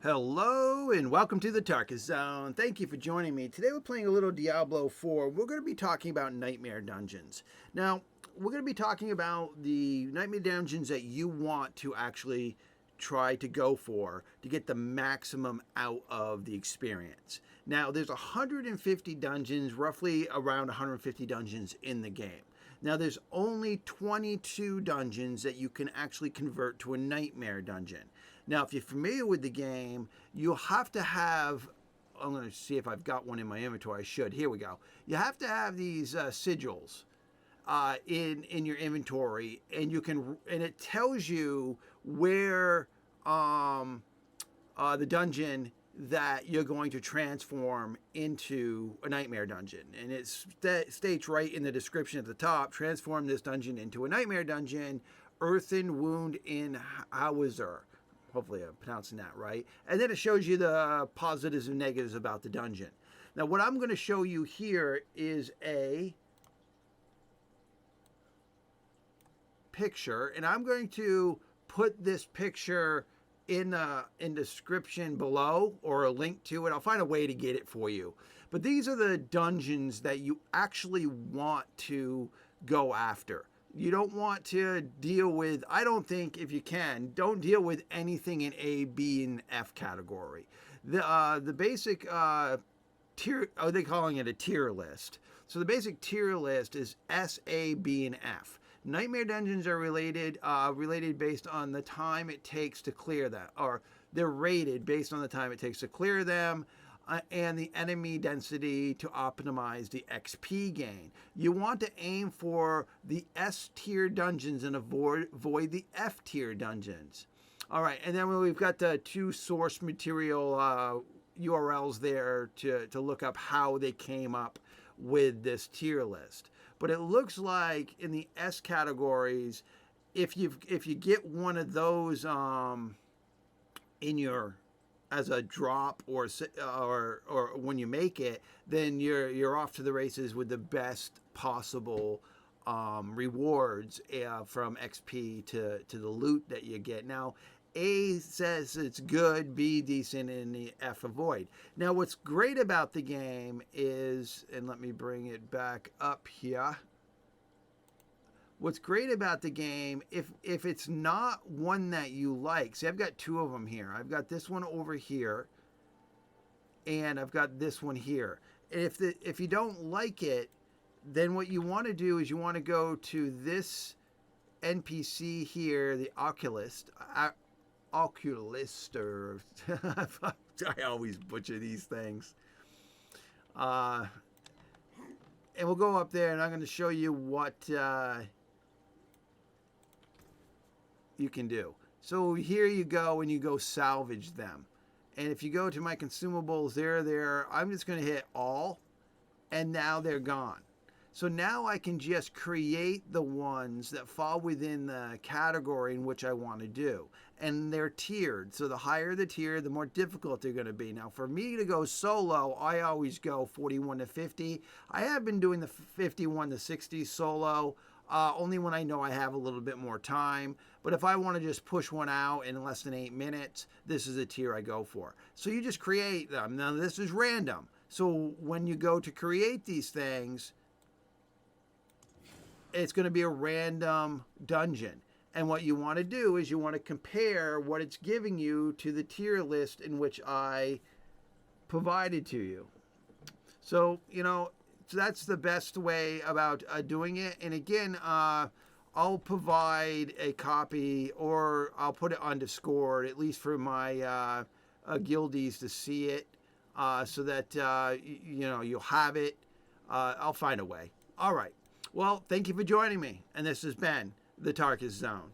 Hello and welcome to the Tarkus Zone. Thank you for joining me. Today we're playing a little Diablo 4. We're going to be talking about nightmare dungeons. Now, we're going to be talking about the nightmare dungeons that you want to actually try to go for to get the maximum out of the experience. Now, there's 150 dungeons, roughly around 150 dungeons in the game. Now, there's only 22 dungeons that you can actually convert to a nightmare dungeon. Now, if you're familiar with the game, you'll have to have, I'm going to see if I've got one in my inventory. I should. Here we go. You have to have these sigils in your inventory, and it tells you where the dungeon that you're going to transform into a nightmare dungeon. And it states right in the description at the top, transform this dungeon into a nightmare dungeon, Earthen Wound in Howitzer. Hopefully I'm pronouncing that right. And then it shows you the positives and negatives about the dungeon. Now what I'm going to show you here is a picture, and I'm going to put this picture in description below, or a link to it. I'll find a way to get it for you. But these are the dungeons that you actually want to go after. You don't want to deal with, I don't think, if you can, don't deal with anything in A, B, and F category. The basic tier, are they calling it a tier list? So the basic tier list is S, A, B, and F. Nightmare dungeons are related based on the time it takes to clear them, or they're rated based on the time it takes to clear them, and the enemy density to optimize the XP gain. You want to aim for the S tier dungeons and avoid the F tier dungeons. All right, and then we've got the two source material URLs there to look up how they came up with this tier list. But it looks like in the S categories, if you get one of those in your as a drop or when you make it, then you're off to the races with the best possible rewards from XP to the loot that you get. Now, A says it's good, B decent, and the F avoid. Now, what's great about the game is, and let me bring it back up here. What's great about the game, if it's not one that you like, see, I've got two of them here. I've got this one over here, and I've got this one here. And if you don't like it, then what you want to do is you want to go to this NPC here, the Oculist, or I always butcher these things. And we'll go up there, and I'm going to show you what you can do. So here you go, and you go salvage them. And if you go to my consumables, they're there. I'm just going to hit all, and now they're gone. So now I can just create the ones that fall within the category in which I want to do. And they're tiered. So the higher the tier, the more difficult they're going to be. Now for me to go solo, I always go 41 to 50. I have been doing the 51 to 60 solo, only when I know I have a little bit more time. But if I want to just push one out in less than 8 minutes, this is a tier I go for. So you just create them. Now this is random. So when you go to create these things, it's going to be a random dungeon. And what you want to do is you want to compare what it's giving you to the tier list in which I provided to you. So, so that's the best way about doing it. And again, I'll provide a copy, or I'll put it on Discord, at least for my guildies to see it, so that, you'll have it. I'll find a way. All right. Well, thank you for joining me, and this has been the Tarkus Zone.